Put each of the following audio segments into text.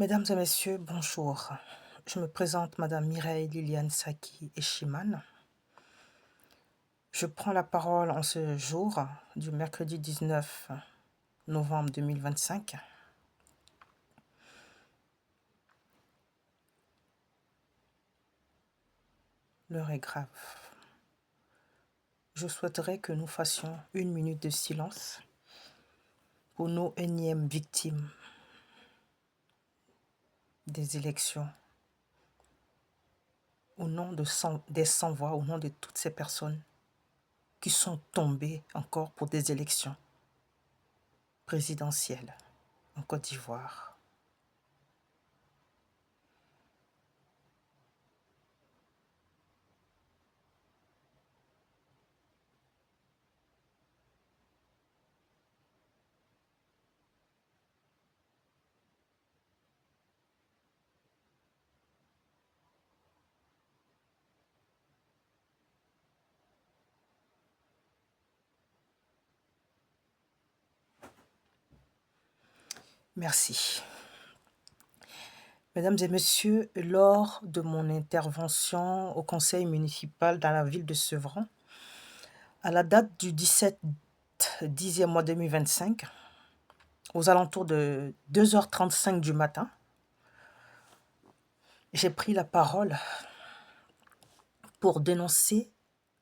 Mesdames et messieurs, bonjour. Je me présente Madame Mireille Liliane Saki Eshiman. Je prends la parole en ce jour du mercredi 19 novembre 2025. L'heure est grave. Je souhaiterais que nous fassions une minute de silence pour nos énièmes victimes des élections, au nom des sans-voix, au nom de toutes ces personnes qui sont tombées encore pour des élections présidentielles en Côte d'Ivoire. Merci. Mesdames et messieurs, lors de mon intervention au conseil municipal dans la ville de Sevran, à la date du 10e mois 2025, aux alentours de 2h35 du matin, j'ai pris la parole pour dénoncer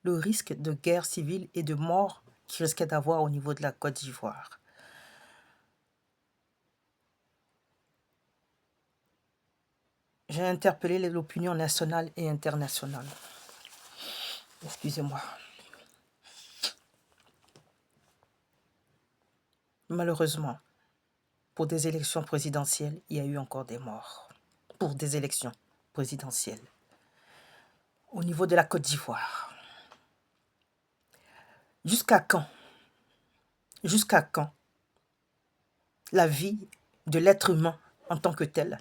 le risque de guerre civile et de mort qu'il risquait d'avoir au niveau de la Côte d'Ivoire. J'ai interpellé l'opinion nationale et internationale. Excusez-moi. Malheureusement, pour des élections présidentielles, il y a eu encore des morts. Pour des élections présidentielles. Au niveau de la Côte d'Ivoire. Jusqu'à quand? Jusqu'à quand la vie de l'être humain en tant que tel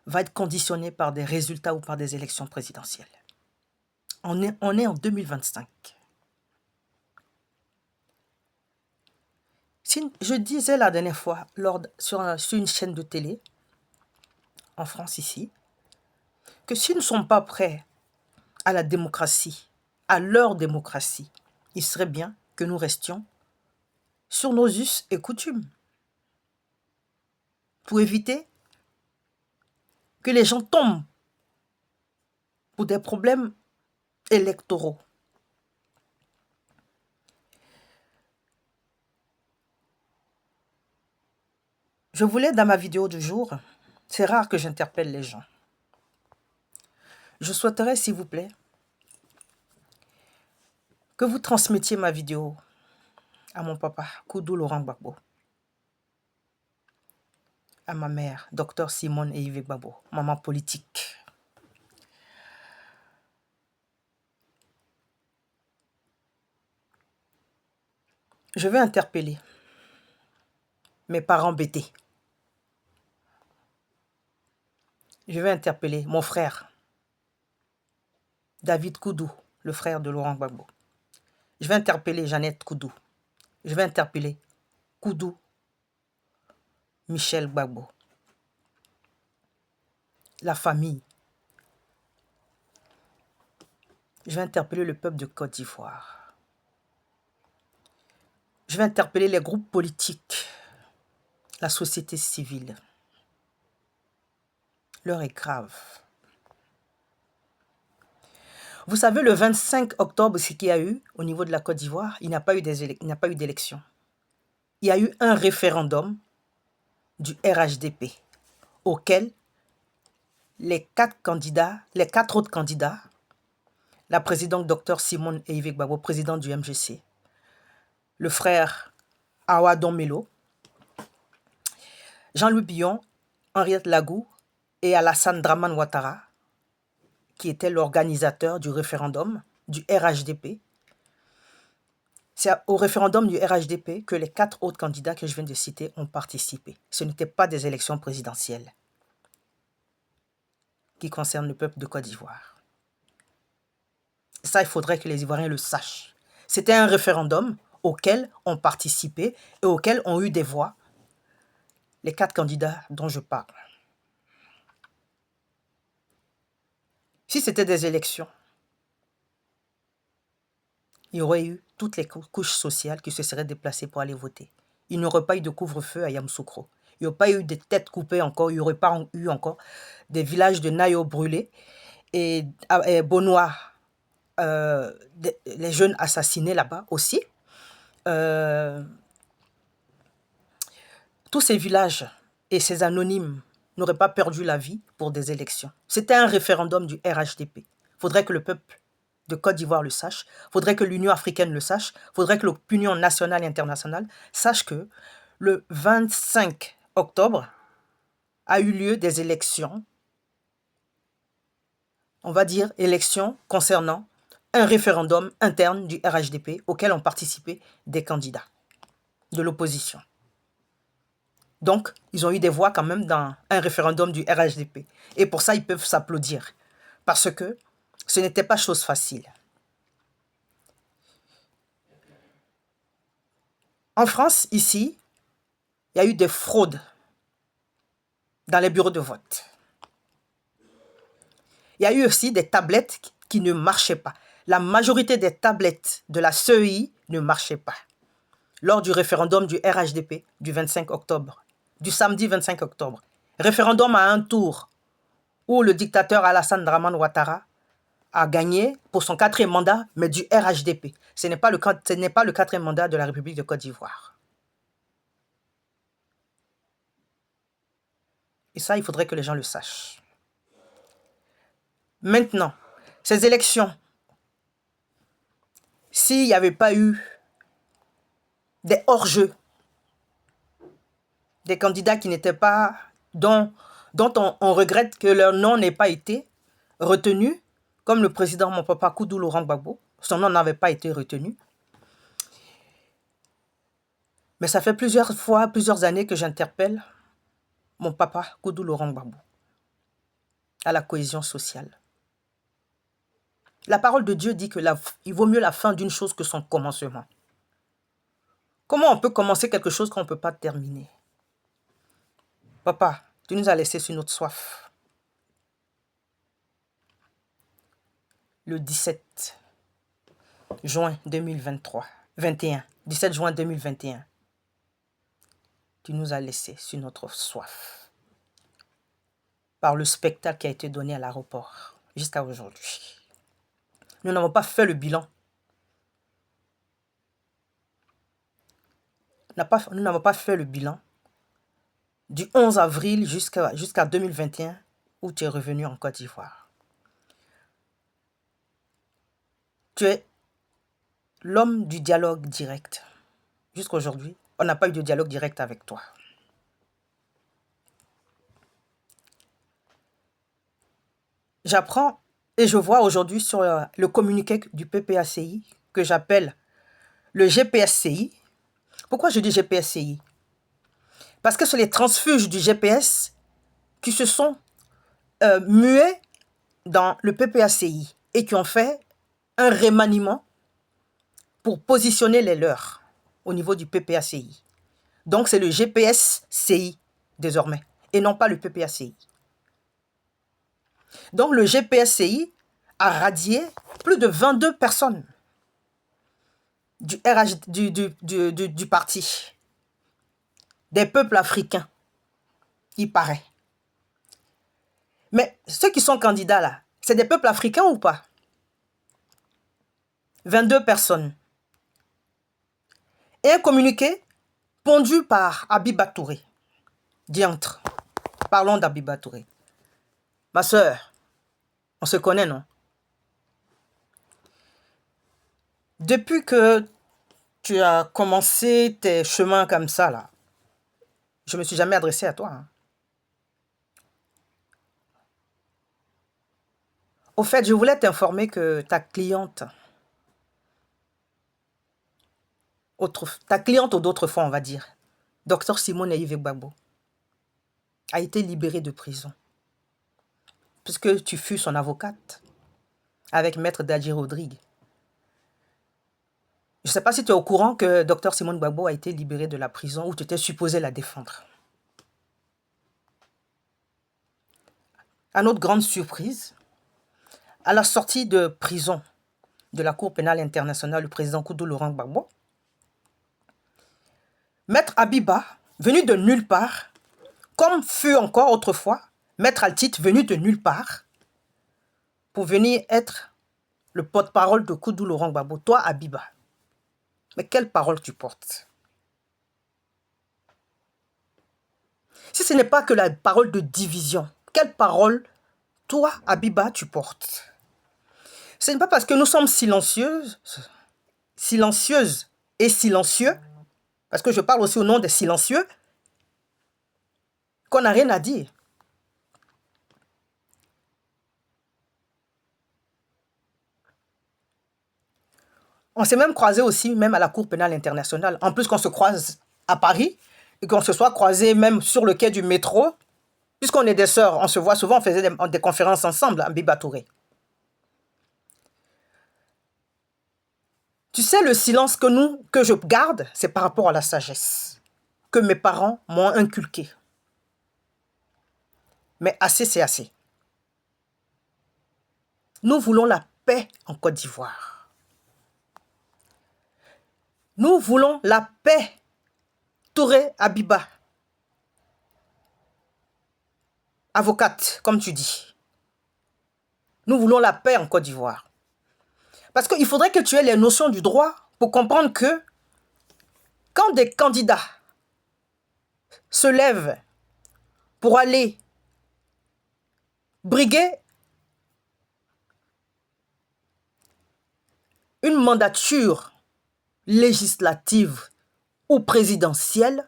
va être conditionnée par des résultats ou par des élections présidentielles? On est en 2025. Je disais la dernière fois sur une chaîne de télé, en France ici, que si nous ne sommes pas prêts à la démocratie, à leur démocratie, il serait bien que nous restions sur nos us et coutumes pour éviter que les gens tombent pour des problèmes électoraux. Je voulais, dans ma vidéo du jour, c'est rare que j'interpelle les gens. Je souhaiterais, s'il vous plaît, que vous transmettiez ma vidéo à mon papa, Koudou Laurent Gbagbo, à ma mère, Dr Simone et Yves Gbagbo, maman politique. Je veux interpeller mes parents bêtés. Je veux interpeller mon frère, David Koudou, le frère de Laurent Gbagbo. Je vais interpeller Jeannette Koudou. Je vais interpeller Koudou Michel Gbagbo. La famille. Je vais interpeller le peuple de Côte d'Ivoire. Je vais interpeller les groupes politiques, la société civile. L'heure est grave. Vous savez, le 25 octobre, ce qu'il y a eu au niveau de la Côte d'Ivoire, il n'y a pas eu d'élection. Il y a eu un référendum du RHDP auquel les quatre autres candidats, la présidente Dr Simone et Yves Gbagbo, président du MGC, le frère Awa Melo, Jean-Louis Billon, Henriette Lagou et Alassane Draman Ouattara, qui était l'organisateur du référendum du RHDP. C'est au référendum du RHDP que les 4 autres candidats que je viens de citer ont participé. Ce n'étaient pas des élections présidentielles qui concernent le peuple de Côte d'Ivoire. Ça, il faudrait que les Ivoiriens le sachent. C'était un référendum auquel ont participé et auquel ont eu des voix les 4 candidats dont je parle. Si c'était des élections, il y aurait eu toutes les couches sociales qui se seraient déplacées pour aller voter. Il n'y aurait pas eu de couvre-feu à Yamoussoukro. Il n'y aurait pas eu de têtes coupées encore. Il n'y aurait pas eu encore des villages de Nayo brûlés et Bonois, les jeunes assassinés là-bas aussi. Tous ces villages et ces anonymes n'auraient pas perdu la vie pour des élections. C'était un référendum du RHDP. Il faudrait que le peuple de Côte d'Ivoire le sache, il faudrait que l'Union africaine le sache, il faudrait que l'opinion nationale et internationale sache que le 25 octobre a eu lieu des élections, on va dire élections concernant un référendum interne du RHDP auquel ont participé des candidats de l'opposition. Donc, ils ont eu des voix quand même dans un référendum du RHDP. Et pour ça, ils peuvent s'applaudir. Parce que ce n'était pas chose facile. En France, ici, il y a eu des fraudes dans les bureaux de vote. Il y a eu aussi des tablettes qui ne marchaient pas. La majorité des tablettes de la CEI ne marchaient pas. Lors du référendum du RHDP du 25 octobre, du samedi 25 octobre. Référendum à un tour où le dictateur Alassane Dramane Ouattara a gagné pour son 4e mandat, mais du RHDP. Ce n'est pas le 4e mandat de la République de Côte d'Ivoire. Et ça, il faudrait que les gens le sachent. Maintenant, ces élections, s'il n'y avait pas eu des hors-jeux, des candidats qui n'étaient pas, dont on regrette que leur nom n'ait pas été retenu, comme le président mon papa Koudou Laurent Gbagbo, son nom n'avait pas été retenu. Mais ça fait plusieurs années que j'interpelle mon papa Koudou Laurent Gbagbo à la cohésion sociale. La parole de Dieu dit que il vaut mieux la fin d'une chose que son commencement. Comment on peut commencer quelque chose qu'on ne peut pas terminer? Papa, tu nous as laissé sur notre soif. Le 17 juin 2023, 17 juin 2021, tu nous as laissé sur notre soif par le spectacle qui a été donné à l'aéroport jusqu'à aujourd'hui. Nous n'avons pas fait le bilan. Nous n'avons pas fait le bilan du 11 avril jusqu'à 2021 où tu es revenu en Côte d'Ivoire. Tu es l'homme du dialogue direct. Jusqu'à aujourd'hui, on n'a pas eu de dialogue direct avec toi. J'apprends et je vois aujourd'hui sur le communiqué du PPACI que j'appelle le GPSCI. Pourquoi je dis GPSCI? Parce que c'est les transfuges du GPS qui se sont mués dans le PPACI et qui ont fait un remaniement pour positionner les leurs au niveau du PPACI. Donc c'est le GPSCI désormais et non pas le PPACI. Donc le GPSCI a radié plus de 22 personnes du parti, des peuples africains, il paraît. Mais ceux qui sont candidats là, c'est des peuples africains ou pas? 22 personnes. Et un communiqué pondu par Abiba Touré. Diantre. Parlons d'Abiba Touré. Ma soeur, on se connaît, non? Depuis que tu as commencé tes chemins comme ça, là, je ne me suis jamais adressé à toi. Hein. Au fait, je voulais t'informer que ta cliente d'autrefois, on va dire, Dr Simone Yves Gbagbo, a été libérée de prison. Puisque tu fus son avocate avec Maître Dadji Rodrigue. Je ne sais pas si tu es au courant que Dr Simone Gbagbo a été libérée de la prison où tu étais supposé la défendre. À notre grande surprise, à la sortie de prison de la Cour pénale internationale, le président Koudou Laurent Gbagbo, Maître Abiba, venu de nulle part, comme fut encore autrefois Maître Altit, venu de nulle part, pour venir être le porte-parole de Koudou Laurent Gbagbo, toi Abiba. Mais quelle parole tu portes? Si ce n'est pas que la parole de division, quelle parole, toi Abiba, tu portes? Ce n'est pas parce que nous sommes silencieuses et silencieux, parce que je parle aussi au nom des silencieux, qu'on n'a rien à dire. On s'est même croisé aussi, même à la Cour pénale internationale. En plus qu'on se croise à Paris et qu'on se soit croisé même sur le quai du métro, puisqu'on est des sœurs, on se voit souvent, on faisait des conférences ensemble à Biba Touré. Tu sais, le silence que je garde, c'est par rapport à la sagesse que mes parents m'ont inculquée. Mais assez, c'est assez. Nous voulons la paix en Côte d'Ivoire. Nous voulons la paix. Touré Abiba, avocate, comme tu dis. Nous voulons la paix en Côte d'Ivoire. Parce qu'il faudrait que tu aies les notions du droit pour comprendre que quand des candidats se lèvent pour aller briguer une mandature législative ou présidentielle,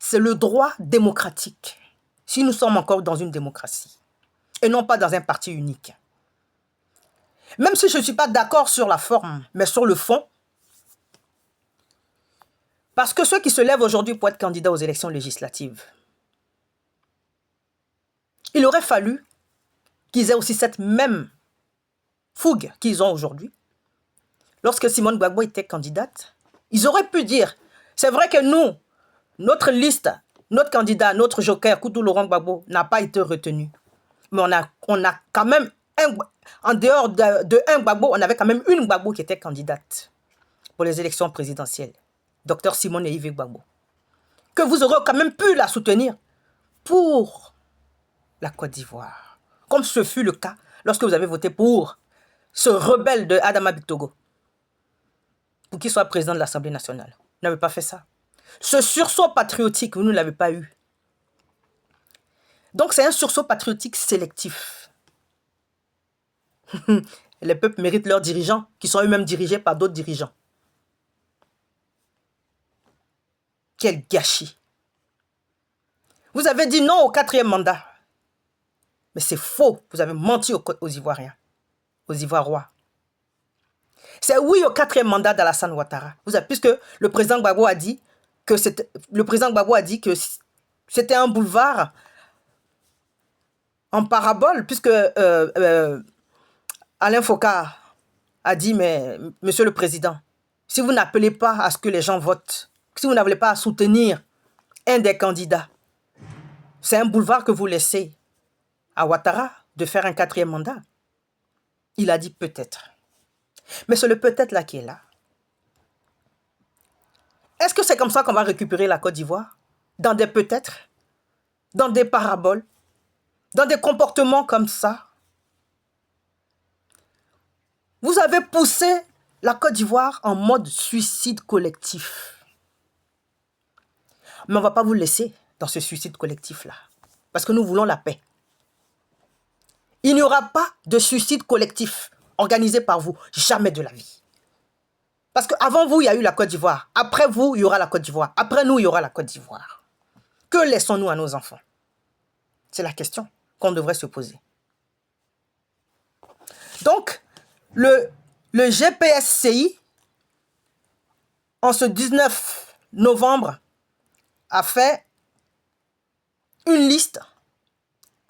c'est le droit démocratique, si nous sommes encore dans une démocratie, et non pas dans un parti unique. Même si je ne suis pas d'accord sur la forme, mais sur le fond, parce que ceux qui se lèvent aujourd'hui pour être candidats aux élections législatives, il aurait fallu qu'ils aient aussi cette même fougue qu'ils ont aujourd'hui. Lorsque Simone Gbagbo était candidate, ils auraient pu dire, c'est vrai que nous, notre liste, notre candidat, notre joker, Koudou Laurent Gbagbo, n'a pas été retenu. Mais on a quand même, en dehors de un Gbagbo, on avait quand même une Gbagbo qui était candidate pour les élections présidentielles. Docteur Simone Yves Gbagbo. Que vous aurez quand même pu la soutenir pour la Côte d'Ivoire. Comme ce fut le cas lorsque vous avez voté pour ce rebelle de Adama Bictogo, pour qu'il soit président de l'Assemblée nationale. Vous n'avez pas fait ça. Ce sursaut patriotique, vous ne l'avez pas eu. Donc c'est un sursaut patriotique sélectif. Les peuples méritent leurs dirigeants, qui sont eux-mêmes dirigés par d'autres dirigeants. Quel gâchis. Vous avez dit non au 4e mandat. Mais c'est faux. Vous avez menti aux Ivoiriens, aux Ivoirois. C'est oui au 4e mandat d'Alassane Ouattara. Puisque le président Gbagbo a dit que c'était un boulevard en parabole, puisque Alain Foka a dit, mais monsieur le président, si vous n'appelez pas à ce que les gens votent, si vous n'appelez pas à soutenir un des candidats, c'est un boulevard que vous laissez à Ouattara de faire un 4e mandat. Il a dit peut-être. Mais c'est le peut-être là qui est là. Est-ce que c'est comme ça qu'on va récupérer la Côte d'Ivoire? Dans des peut-être? Dans des paraboles? Dans des comportements comme ça? Vous avez poussé la Côte d'Ivoire en mode suicide collectif. Mais on ne va pas vous laisser dans ce suicide collectif-là. Parce que nous voulons la paix. Il n'y aura pas de suicide collectif organisé par vous. Jamais de la vie. Parce qu'avant vous, il y a eu la Côte d'Ivoire. Après vous, il y aura la Côte d'Ivoire. Après nous, il y aura la Côte d'Ivoire. Que laissons-nous à nos enfants? C'est la question qu'on devrait se poser. Donc, le GPSCI, en ce 19 novembre, a fait une liste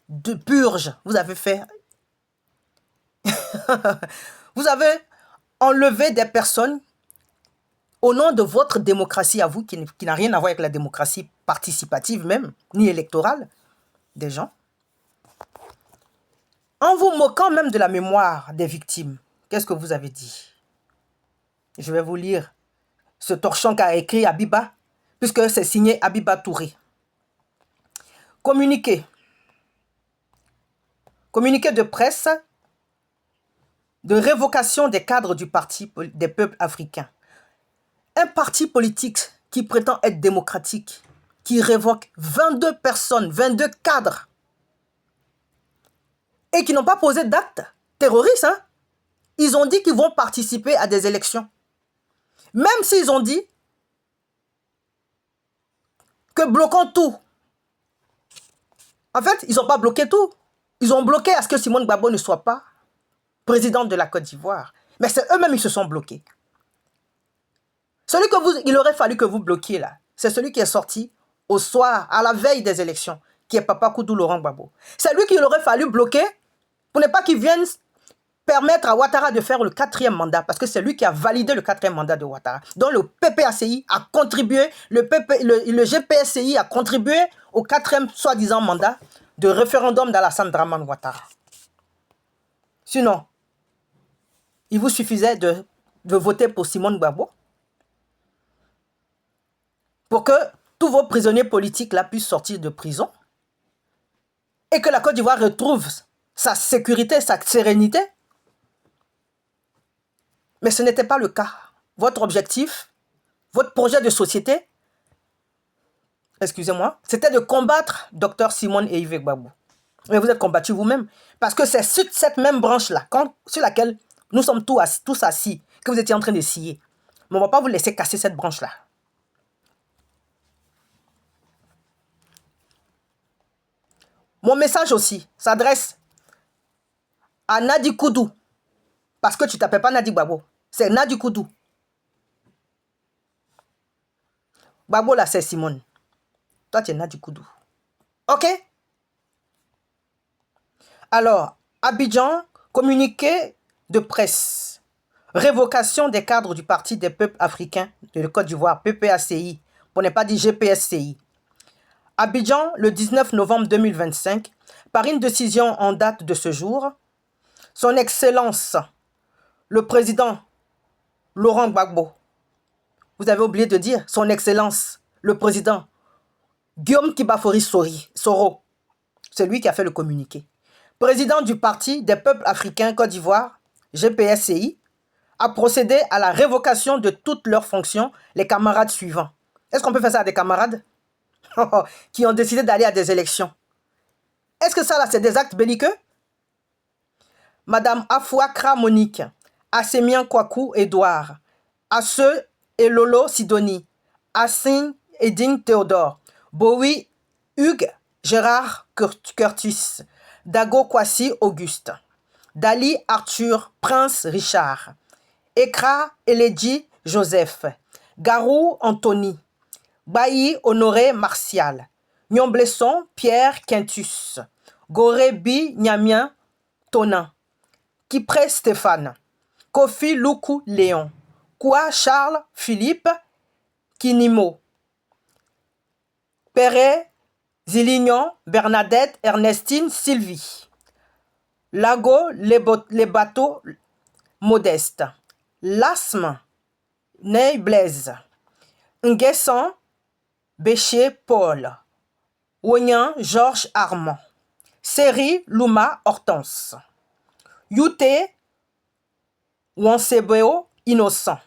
de purges. Vous avez fait... Vous avez enlevé des personnes au nom de votre démocratie à vous, qui n'a rien à voir avec la démocratie participative même, ni électorale, des gens. En vous moquant même de la mémoire des victimes, qu'est-ce que vous avez dit? Je vais vous lire ce torchon qu'a écrit Abiba, puisque c'est signé Abiba Touré. Communiqué. Communiqué de presse de révocation des cadres du Parti des peuples africains. Un parti politique qui prétend être démocratique, qui révoque 22 personnes, 22 cadres, et qui n'ont pas posé d'acte terroriste. Hein? Ils ont dit qu'ils vont participer à des élections. Même s'ils ont dit que bloquons tout. En fait, ils n'ont pas bloqué tout. Ils ont bloqué à ce que Simone Gbagbo ne soit pas présidente de la Côte d'Ivoire. Mais c'est eux-mêmes qui se sont bloqués. Celui il aurait fallu que vous bloquiez là, c'est celui qui est sorti au soir, à la veille des élections, qui est Papa Koudou Laurent Gbagbo. C'est lui qu'il aurait fallu bloquer pour ne pas qu'il vienne permettre à Ouattara de faire le 4e mandat, parce que c'est lui qui a validé le 4e mandat de Ouattara. Donc le PPACI a contribué, le GPSCI a contribué au 4e soi-disant mandat de référendum d'Alassane Dramane Ouattara. Sinon, il vous suffisait de voter pour Simone Gbagbo pour que tous vos prisonniers politiques là puissent sortir de prison et que la Côte d'Ivoire retrouve sa sécurité, sa sérénité. Mais ce n'était pas le cas. Votre objectif, votre projet de société, excusez-moi, c'était de combattre Dr Simone et Yves Gbagbo. Mais vous êtes combattus vous-même. Parce que c'est sur cette même branche-là, sur laquelle nous sommes tous assis, que vous étiez en train de scier. Mais on ne va pas vous laisser casser cette branche-là. Mon message aussi s'adresse à Nadi Koudou. Parce que tu ne t'appelles pas Nadi Gbagbo. C'est Nadi Koudou. Gbagbo là, c'est Simone. Toi, tu es Nadi Koudou. Ok? Alors, Abidjan, communiqué de presse. Révocation des cadres du Parti des peuples africains de la Côte d'Ivoire, PPACI, pour ne pas dire GPSCI. Abidjan, le 19 novembre 2025, par une décision en date de ce jour, son Excellence, le président Laurent Gbagbo, vous avez oublié de dire son Excellence, le président Guillaume Kibafori Soro, c'est lui qui a fait le communiqué. Président du Parti des peuples africains Côte d'Ivoire, GPSCI, a procédé à la révocation de toutes leurs fonctions, les camarades suivants. Est-ce qu'on peut faire ça à des camarades qui ont décidé d'aller à des élections? Est-ce que ça là, c'est des actes belliqueux? Madame Afouakra Monique, Assemian Kwaku Edouard, Asseu et Lolo Sidonie, Assin Eding Théodore, Bowie Hugues Gérard Curtis, Dago Kwasi Auguste, Dali Arthur Prince Richard, Ekra Eledji Joseph, Garou Anthony, Bailly Honoré Martial, Nyomblesson Pierre Quintus, Gorebi Nyamien Tonin, Kipré Stéphane, Kofi Luku Léon, Koua Charles Philippe Kinimo, Perret Zilignon Bernadette Ernestine Sylvie, Lago les bateaux Modeste, Lasme Ney Blaise, Nguessan Béché Paul, Wonyan Georges Armand, Seri Luma Hortense, Yute Wansebeo Innocent.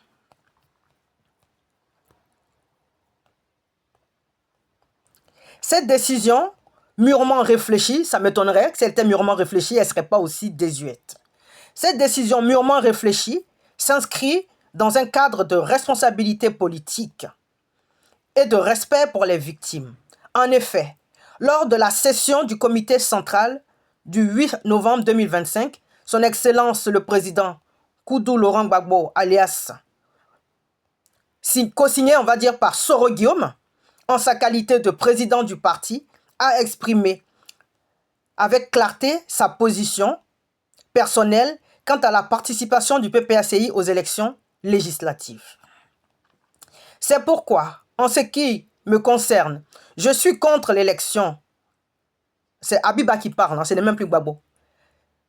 Cette décision, mûrement réfléchie, ça m'étonnerait que si elle était mûrement réfléchie, elle ne serait pas aussi désuète. Cette décision mûrement réfléchie s'inscrit dans un cadre de responsabilité politique et de respect pour les victimes. En effet, lors de la session du comité central du 8 novembre 2025, son Excellence le Président Koudou Laurent Gbagbo, alias co-signé, on va dire, par Soro Guillaume, en sa qualité de président du parti, a exprimé avec clarté sa position personnelle quant à la participation du PPACI aux élections législatives. C'est pourquoi, en ce qui me concerne, je suis contre l'élection. C'est Abiba qui parle, hein, ce n'est même plus Gbagbo.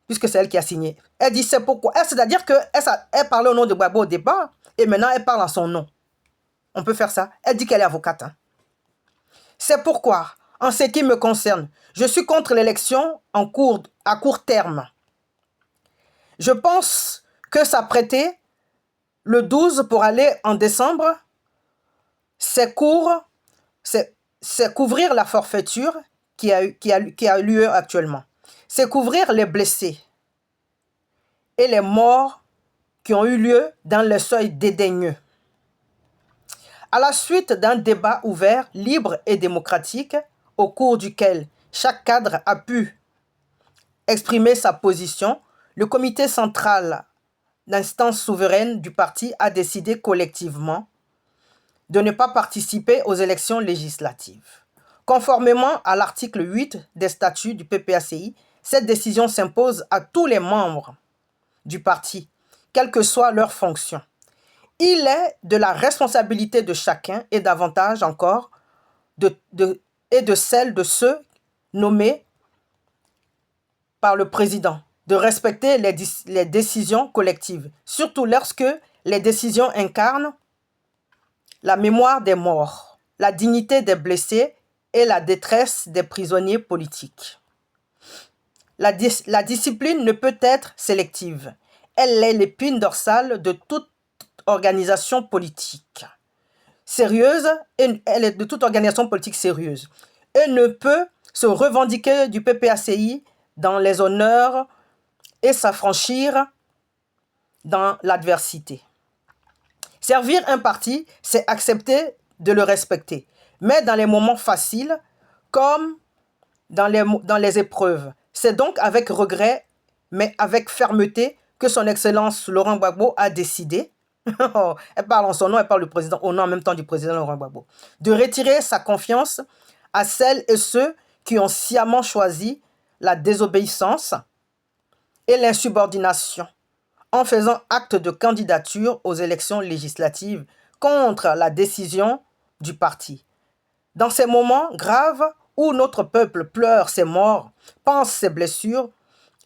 puisque c'est elle qui a signé. Elle dit c'est pourquoi. C'est-à-dire qu'elle parlait au nom de Gbagbo au départ, et maintenant elle parle en son nom. On peut faire ça. Elle dit qu'elle est avocate. Hein. C'est pourquoi, en ce qui me concerne, je suis contre l'élection à court terme. Je pense que s'apprêter le 12 pour aller en décembre, c'est couvrir la forfaiture qui a lieu actuellement. C'est couvrir les blessés et les morts qui ont eu lieu dans le seuil dédaigneux. À la suite d'un débat ouvert, libre et démocratique, au cours duquel chaque cadre a pu exprimer sa position, le comité central, l'instance souveraine du parti, a décidé collectivement de ne pas participer aux élections législatives. Conformément à l'article 8 des statuts du PPACI, cette décision s'impose à tous les membres du parti, quelle que soit leur fonction. Il est de la responsabilité de chacun et davantage encore de celle de ceux nommés par le président de respecter les décisions collectives, surtout lorsque les décisions incarnent la mémoire des morts, la dignité des blessés et la détresse des prisonniers politiques. La discipline ne peut être sélective. Elle est l'épine dorsale de toute organisation politique sérieuse, et elle est de toute organisation politique sérieuse. Et ne peut se revendiquer du PPACI dans les honneurs et s'affranchir dans l'adversité. Servir un parti, c'est accepter de le respecter, mais dans les moments faciles comme dans les épreuves. C'est donc avec regret, mais avec fermeté, que son Excellence Laurent Gbagbo a décidé, elle parle en son nom, elle parle du président, au nom en même temps du président Laurent Gbagbo, de retirer sa confiance à celles et ceux qui ont sciemment choisi la désobéissance et l'insubordination en faisant acte de candidature aux élections législatives contre la décision du parti. Dans ces moments graves où notre peuple pleure ses morts, pense ses blessures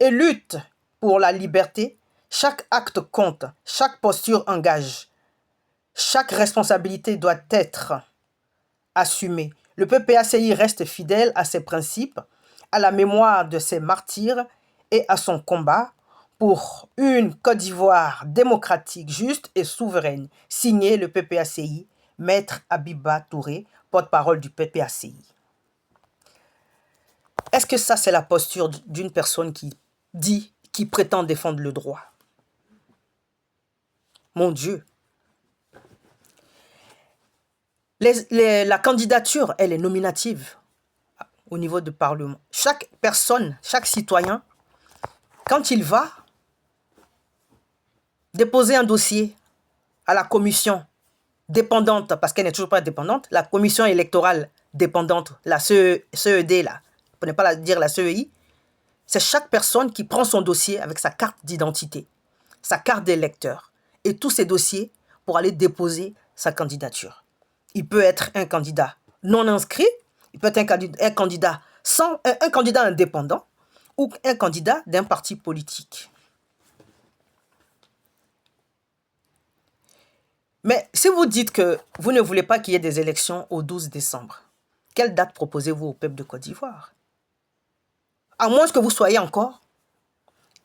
et lutte pour la liberté, chaque acte compte, chaque posture engage. Chaque responsabilité doit être assumée. Le PPACI reste fidèle à ses principes, à la mémoire de ses martyrs et à son combat pour une Côte d'Ivoire démocratique, juste et souveraine. Signé le PPACI, Maître Abiba Touré, porte-parole du PPACI. Est-ce que ça, c'est la posture d'une personne qui prétend défendre le droit? Mon Dieu. La candidature, elle est nominative au niveau du Parlement. Chaque personne, chaque citoyen, quand il va déposer un dossier à la commission dépendante, parce qu'elle n'est toujours pas dépendante, la commission électorale dépendante, la CED, là, pour ne pas dire la CEI, c'est chaque personne qui prend son dossier avec sa carte d'identité, sa carte d'électeur, et tous ses dossiers pour aller déposer sa candidature. Il peut être un candidat non inscrit, il peut être un candidat indépendant ou un candidat d'un parti politique. Mais si vous dites que vous ne voulez pas qu'il y ait des élections au 12 décembre, quelle date proposez-vous au peuple de Côte d'Ivoire? À moins que vous soyez encore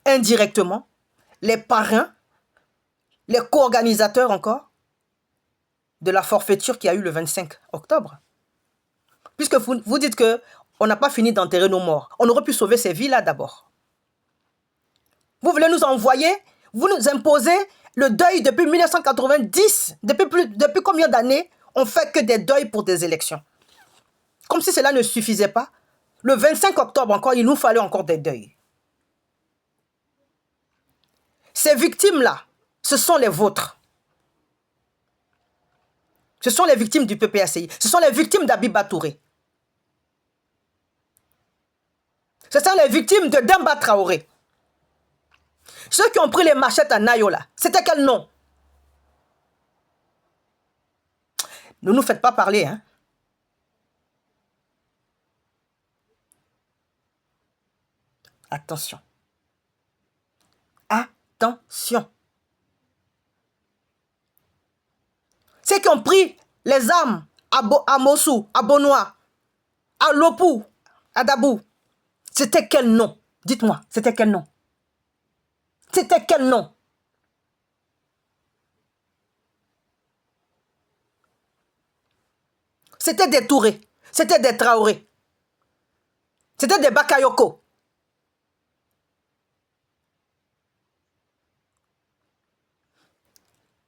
indirectement les parrains, les co-organisateurs encore de la forfaiture qui a eu le 25 octobre. Puisque vous dites qu'on n'a pas fini d'enterrer nos morts. On aurait pu sauver ces vies-là d'abord. Vous voulez nous envoyer, vous nous imposez le deuil depuis 1990. Depuis combien d'années on fait que des deuils pour des élections? Comme si cela ne suffisait pas. Le 25 octobre encore, il nous fallait encore des deuils. Ces victimes-là, ce sont les vôtres. Ce sont les victimes du PPACI. Ce sont les victimes d'Abiba Touré. Ce sont les victimes de Demba Traoré. Ceux qui ont pris les machettes à Nayola, c'était quel nom? Ne nous faites pas parler, hein. Attention. Attention. Ceux qui ont pris les armes à Mossou, à Bonois, à Lopou, à Dabou, c'était quel nom? Dites-moi, c'était quel nom? C'était quel nom? C'était des Touré, c'était des Traoré, c'était des Bakayoko.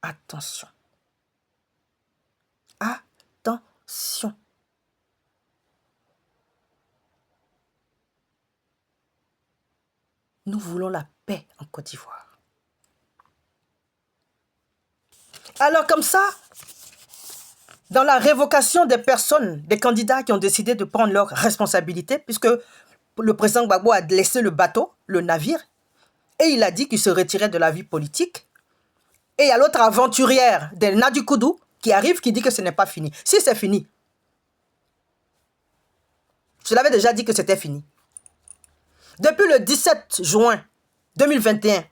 Attention. Attention. Nous voulons la paix en Côte d'Ivoire. Alors comme ça, dans la révocation des personnes, des candidats qui ont décidé de prendre leurs responsabilités, puisque le président Gbagbo a laissé le bateau, le navire, et il a dit qu'il se retirait de la vie politique. Et il y a l'autre aventurière de Nadi Koudou qui arrive, qui dit que ce n'est pas fini. Si c'est fini, je l'avais déjà dit que c'était fini. Depuis le 17 juin 2021,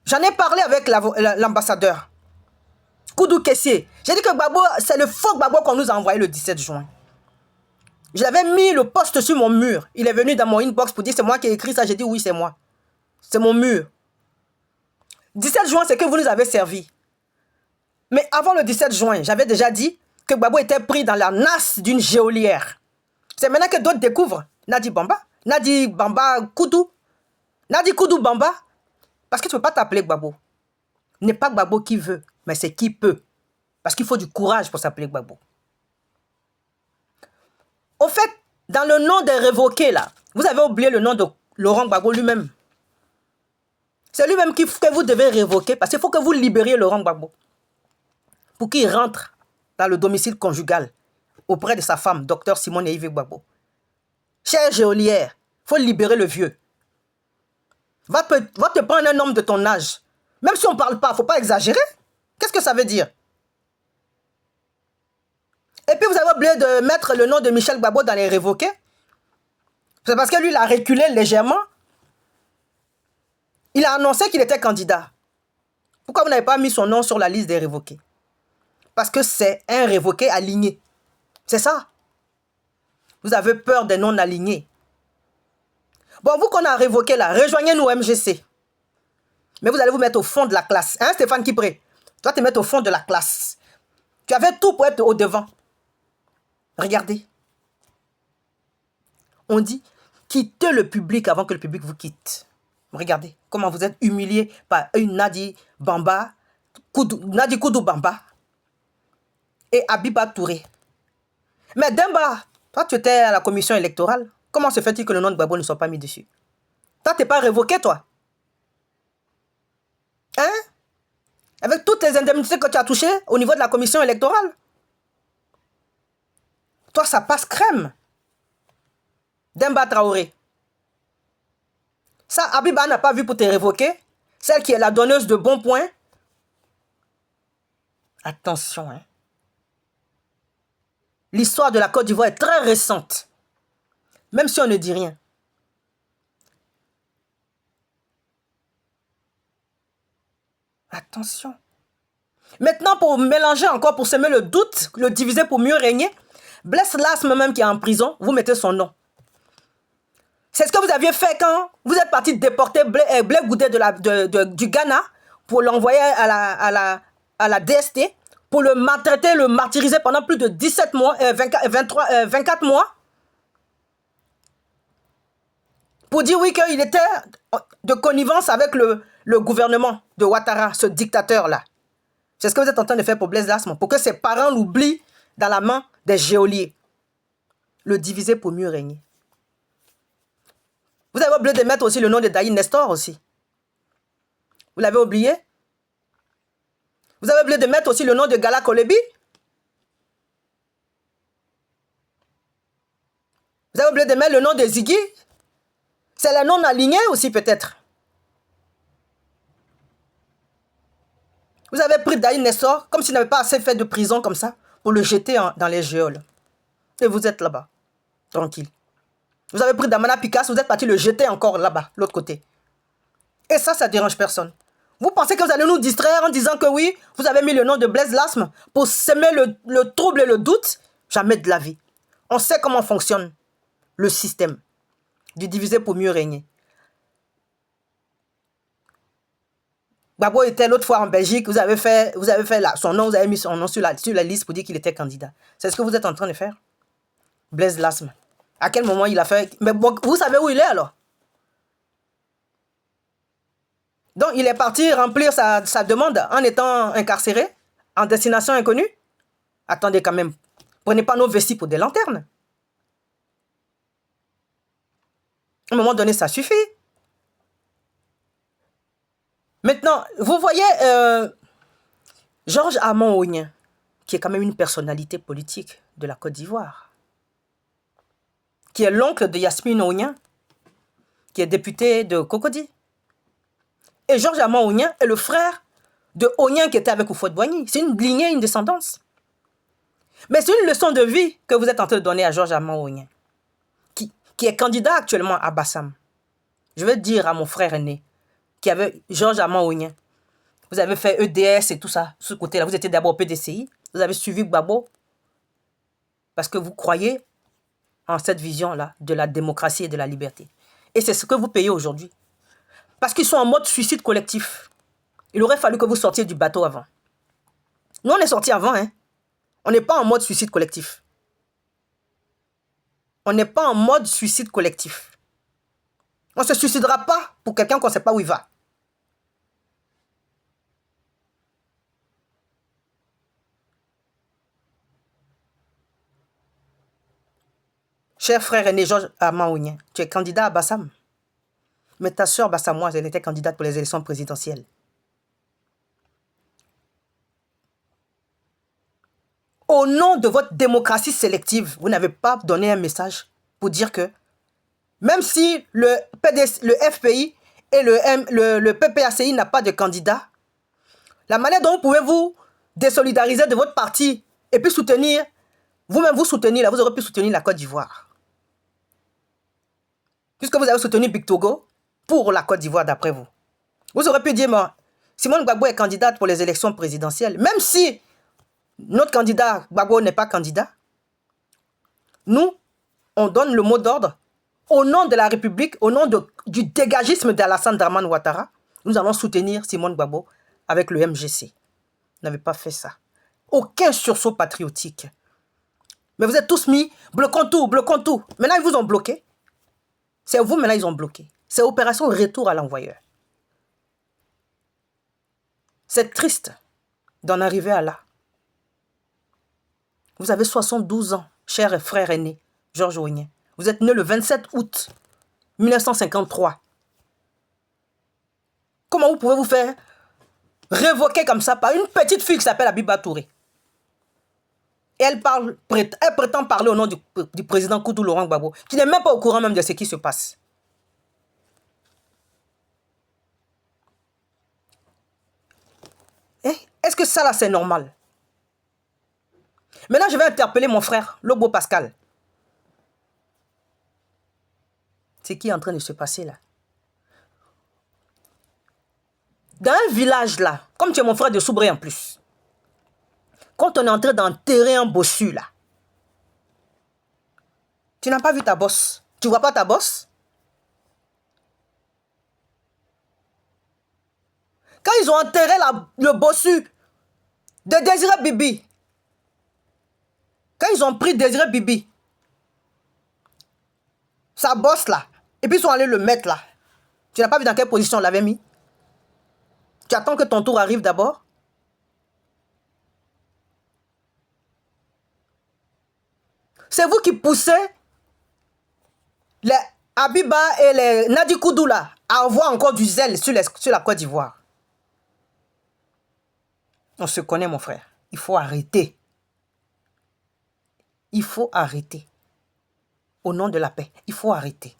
j'en ai parlé avec l'ambassadeur Koudou Kessié. J'ai dit que Gbagbo, c'est le faux Gbagbo qu'on nous a envoyé le 17 juin. J'avais mis le poste sur mon mur. Il est venu dans mon inbox pour dire c'est moi qui ai écrit ça. J'ai dit oui, c'est moi. C'est mon mur. 17 juin, c'est que vous nous avez servi. Mais avant le 17 juin, j'avais déjà dit que Gbagbo était pris dans la nasse d'une géolière. C'est maintenant que d'autres découvrent Nadi Bamba, Nadi Bamba Koudou, Nadi Koudou Bamba. Parce que tu ne peux pas t'appeler Gbagbo. Ce n'est pas Gbagbo qui veut, mais c'est qui peut. Parce qu'il faut du courage pour s'appeler Gbagbo. Au fait, dans le nom des révoqués, là, vous avez oublié le nom de Laurent Gbagbo lui-même. C'est lui-même que vous devez révoquer parce qu'il faut que vous libériez Laurent Gbagbo pour qu'il rentre dans le domicile conjugal auprès de sa femme, docteur Simone Yves Gbagbo. Cher géolière, il faut libérer le vieux. Va te prendre un homme de ton âge. Même si on ne parle pas, il ne faut pas exagérer. Qu'est-ce que ça veut dire? Et puis vous avez oublié de mettre le nom de Michel Gbagbo dans les révoqués. C'est parce que lui, il a reculé légèrement. Il a annoncé qu'il était candidat. Pourquoi vous n'avez pas mis son nom sur la liste des révoqués? Parce que c'est un révoqué aligné. C'est ça. Vous avez peur des non-alignés. Bon, vous qu'on a révoqué là, rejoignez-nous au MGC. Mais vous allez vous mettre au fond de la classe. Hein, Stéphane Kipré? Tu vas te mettre au fond de la classe. Tu avais tout pour être au devant. Regardez. On dit, quittez le public avant que le public vous quitte. Regardez comment vous êtes humilié par une Nadi Bamba, Nadi Koudou Bamba et Abiba Touré. Mais Demba, toi tu étais à la commission électorale. Comment se fait-il que le nom de Gbagbo ne soit pas mis dessus? Toi, tu n'es pas révoqué, toi. Hein? Avec toutes les indemnités que tu as touchées au niveau de la commission électorale. Toi, ça passe crème. Demba Traoré. Ça, Abiba n'a pas vu pour te révoquer. Celle qui est la donneuse de bons points. Attention, hein. L'histoire de la Côte d'Ivoire est très récente. Même si on ne dit rien. Attention. Maintenant, pour mélanger encore, pour semer le doute, le diviser pour mieux régner, Bless Lasme même qui est en prison, vous mettez son nom. C'est ce que vous aviez fait quand vous êtes parti déporter Blé Goudé du Ghana pour l'envoyer à la DST, pour le maltraiter, le martyriser pendant plus de 17 mois, 24 mois. Pour dire oui qu'il était de connivence avec le gouvernement de Ouattara, ce dictateur-là. C'est ce que vous êtes en train de faire pour Blaise Lasme, pour que ses parents l'oublient dans la main des geôliers. Le diviser pour mieux régner. Vous avez oublié de mettre aussi le nom de Daï Nestor aussi. Vous l'avez oublié? Vous avez oublié de mettre aussi le nom de Gala Kolebi? Vous avez oublié de mettre le nom de Ziggy? C'est les non-alignés aussi peut-être. Vous avez pris Daï Nestor comme s'il n'avait pas assez fait de prison comme ça pour le jeter dans les geôles. Et vous êtes là-bas, tranquille. Vous avez pris Damana Picasso, vous êtes parti le jeter encore là-bas, l'autre côté. Et ça dérange personne. Vous pensez que vous allez nous distraire en disant que oui, vous avez mis le nom de Blaise Lasme pour semer le trouble et le doute? Jamais de la vie. On sait comment fonctionne le système du diviser pour mieux régner. Gbagbo était l'autre fois en Belgique, vous avez fait son nom, vous avez mis son nom sur la liste pour dire qu'il était candidat. C'est ce que vous êtes en train de faire? Blaise Lasme. À quel moment il a fait... Mais bon, vous savez où il est alors? Donc il est parti remplir sa demande en étant incarcéré, en destination inconnue. Attendez quand même, prenez pas nos vessies pour des lanternes. À un moment donné, ça suffit. Maintenant, vous voyez Georges Hamon-Onyen, qui est quand même une personnalité politique de la Côte d'Ivoire, qui est l'oncle de Yasmine Onyen, qui est député de Cocody. Et Georges Hamon-Onyen est le frère de Onyen qui était avec Houphouët-Boigny. C'est une lignée, une descendance. Mais c'est une leçon de vie que vous êtes en train de donner à Georges Hamon-Onyen, qui est candidat actuellement à Bassam. Je vais dire à mon frère aîné, qui avait Georges Hamon-Onyen, vous avez fait EDS et tout ça, ce côté-là, vous étiez d'abord au PDCI, vous avez suivi Gbagbo, parce que vous croyez en cette vision-là de la démocratie et de la liberté. Et c'est ce que vous payez aujourd'hui. Parce qu'ils sont en mode suicide collectif. Il aurait fallu que vous sortiez du bateau avant. Nous, on est sortis avant, hein. On n'est pas en mode suicide collectif. On n'est pas en mode suicide collectif. On ne se suicidera pas pour quelqu'un qu'on ne sait pas où il va. Cher frère aîné Georges Hamon-Onyen, tu es candidat à Bassam. Mais ta soeur Bassamoise, elle était candidate pour les élections présidentielles. Au nom de votre démocratie sélective, vous n'avez pas donné un message pour dire que même si le FPI et le PPACI n'a pas de candidat, la manière dont vous pouvez vous désolidariser de votre parti et puis soutenir, vous-même vous soutenir, là, vous aurez pu soutenir la Côte d'Ivoire. Puisque vous avez soutenu Big Togo pour la Côte d'Ivoire d'après vous. Vous aurez pu dire, moi, Simone Gbagbo est candidate pour les élections présidentielles, même si notre candidat Gbagbo n'est pas candidat, nous, on donne le mot d'ordre au nom de la République, au nom du dégagisme d'Alassane Dramane Ouattara. Nous allons soutenir Simone Gbagbo avec le MGC. Vous n'avez pas fait ça. Aucun sursaut patriotique. Mais vous êtes tous mis, bloquons tout, bloquons tout. Maintenant, ils vous ont bloqué. C'est vous, maintenant, ils ont bloqué. C'est opération retour à l'envoyeur. C'est triste d'en arriver à là. Vous avez 72 ans, cher frère aîné, Georges Onyen. Vous êtes né le 27 août 1953. Comment vous pouvez vous faire révoquer comme ça par une petite fille qui s'appelle Abiba Touré? Et elle prétend parler au nom du président Koudou Laurent Gbagbo, qui n'est même pas au courant même de ce qui se passe. Est-ce que ça là c'est normal? Maintenant je vais interpeller mon frère, Lobo Pascal. C'est qui est en train de se passer là? Dans un village là, comme tu es mon frère de Soubré en plus, quand on est en train d'enterrer un bossu là, tu n'as pas vu ta bosse? Tu vois pas ta bosse? Quand ils ont enterré le bossu de Désiré Bibi, quand ils ont pris Désiré Bibi, sa bosse là, et puis ils sont allés le mettre là, tu n'as pas vu dans quelle position on l'avait mis? Tu attends que ton tour arrive d'abord? C'est vous qui poussez les Abiba et les Nadi Koudou là à avoir encore du zèle sur la Côte d'Ivoire. On se connaît, mon frère. Il faut arrêter. Il faut arrêter. Au nom de la paix, il faut arrêter.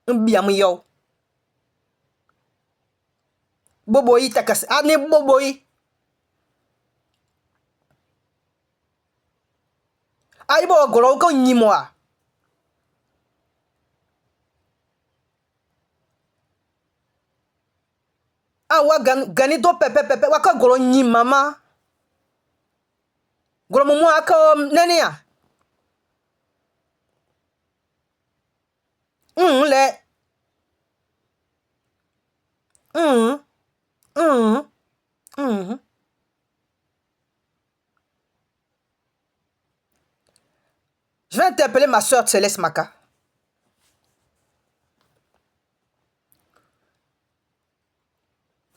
Mbiamyo. Boboyi takas. Ane boboyi. Aibo golo ko nyimoa. Awa gani do pepe pepe waka golo nyi mama. Golo momo aka nene ya. Le. Hum. Hum. Hum. Je vais interpeller ma soeur Céleste Maka.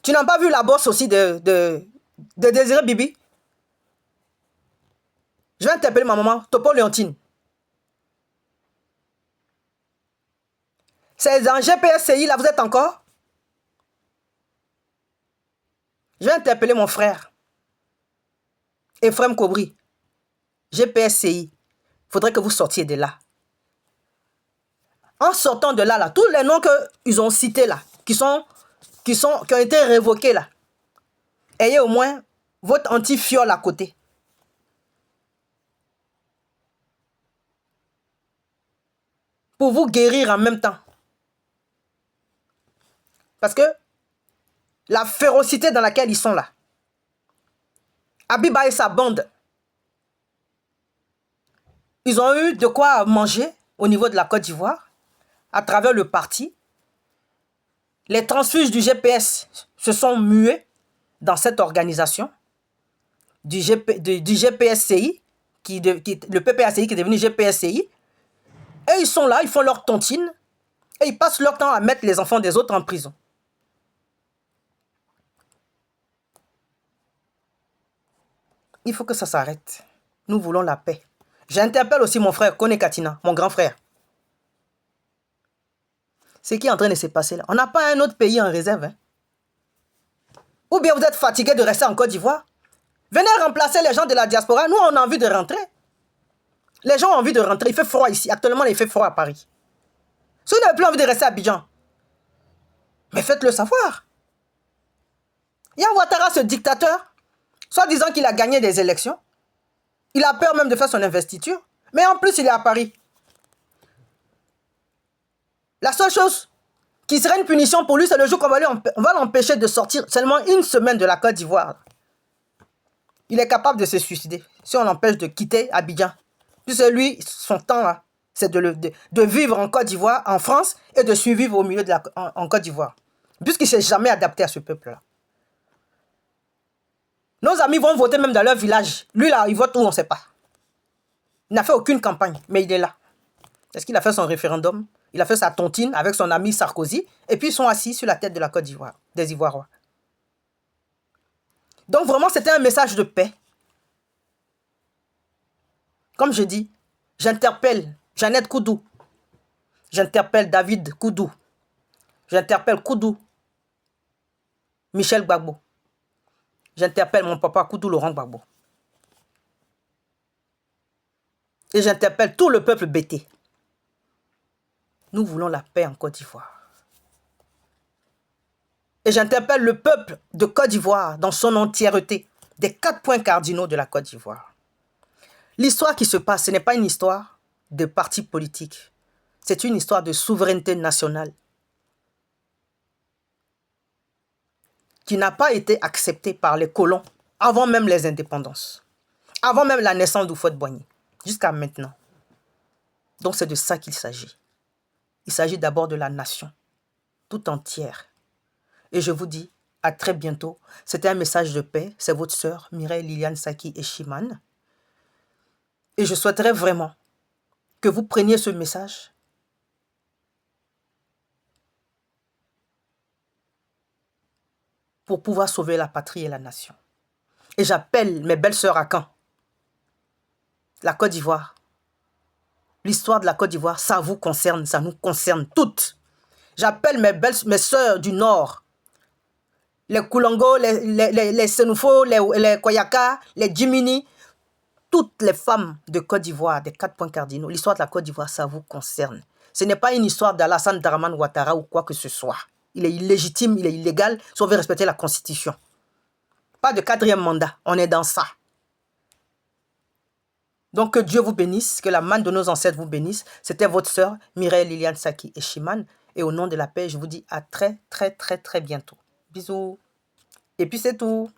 Tu n'as pas vu la bosse aussi de Désiré Bibi? Je vais interpeller ma maman, Topo Léontine. C'est en GPSCI, là, vous êtes encore? Je vais interpeller mon frère. Ephraim Kobri. GPSCI. Il faudrait que vous sortiez de là. En sortant de là, tous les noms qu'ils ont cités là, qui ont été révoqués là, ayez au moins votre anti-fiole à côté. Pour vous guérir en même temps. Parce que la férocité dans laquelle ils sont là. Abiba et sa bande, ils ont eu de quoi manger au niveau de la Côte d'Ivoire, à travers le parti. Les transfuges du GPS se sont mués dans cette organisation du GPSCI, le PPACI qui est devenu GPSCI. Et ils sont là, ils font leur tontine, et ils passent leur temps à mettre les enfants des autres en prison. Il faut que ça s'arrête. Nous voulons la paix. J'interpelle aussi mon frère Kone Katina, mon grand frère. Ce qui est en train de se passer là. On n'a pas un autre pays en réserve. Hein? Ou bien vous êtes fatigué de rester en Côte d'Ivoire. Venez remplacer les gens de la diaspora. Nous, on a envie de rentrer. Les gens ont envie de rentrer. Il fait froid ici. Actuellement, il fait froid à Paris. Si vous n'avez plus envie de rester à Abidjan, mais faites-le savoir. Yann Ouattara, ce dictateur, soit disant qu'il a gagné des élections, il a peur même de faire son investiture, mais en plus, il est à Paris. La seule chose qui serait une punition pour lui, c'est le jour qu'on va l'empêcher de sortir seulement une semaine de la Côte d'Ivoire. Il est capable de se suicider si on l'empêche de quitter Abidjan. Puisque lui, son temps là, c'est de vivre en Côte d'Ivoire, en France, et de survivre au milieu en Côte d'Ivoire. Puisqu'il ne s'est jamais adapté à ce peuple-là. Nos amis vont voter même dans leur village. Lui là, il vote où on ne sait pas. Il n'a fait aucune campagne, mais il est là. Est-ce qu'il a fait son référendum? Il a fait sa tontine avec son ami Sarkozy, et puis ils sont assis sur la tête de la Côte d'Ivoire, des Ivoirois. Donc vraiment, c'était un message de paix. Comme je dis, j'interpelle Jeannette Koudou. J'interpelle David Koudou. J'interpelle Koudou. Michel Gbagbo. J'interpelle mon papa Koudou Laurent Gbagbo. Et j'interpelle tout le peuple bêté. Nous voulons la paix en Côte d'Ivoire. Et j'interpelle le peuple de Côte d'Ivoire dans son entièreté, des 4 points cardinaux de la Côte d'Ivoire. L'histoire qui se passe, ce n'est pas une histoire de parti politique. C'est une histoire de souveraineté nationale qui n'a pas été acceptée par les colons avant même les indépendances, avant même la naissance d'Houphouët-Boigny, jusqu'à maintenant. Donc c'est de ça qu'il s'agit. Il s'agit d'abord de la nation, tout entière. Et je vous dis à très bientôt. C'était un message de paix. C'est votre sœur Mireille Liliane Saki Eshiman. Et je souhaiterais vraiment que vous preniez ce message pour pouvoir sauver la patrie et la nation. Et j'appelle mes belles sœurs à Caen, la Côte d'Ivoire. L'histoire de la Côte d'Ivoire, ça vous concerne, ça nous concerne toutes. J'appelle mes sœurs du Nord, les Koulongo, les Senufo, les Koyaka, les Djimini, toutes les femmes de Côte d'Ivoire, des 4 points cardinaux. L'histoire de la Côte d'Ivoire, ça vous concerne. Ce n'est pas une histoire d'Alassane Dramane Ouattara ou quoi que ce soit. Il est illégitime, il est illégal, si on veut respecter la Constitution. Pas de 4e mandat, on est dans ça. Donc que Dieu vous bénisse, que la main de nos ancêtres vous bénisse. C'était votre sœur Mireille Liliane Saki Eshiman. Et au nom de la paix, je vous dis à très bientôt. Bisous. Et puis c'est tout.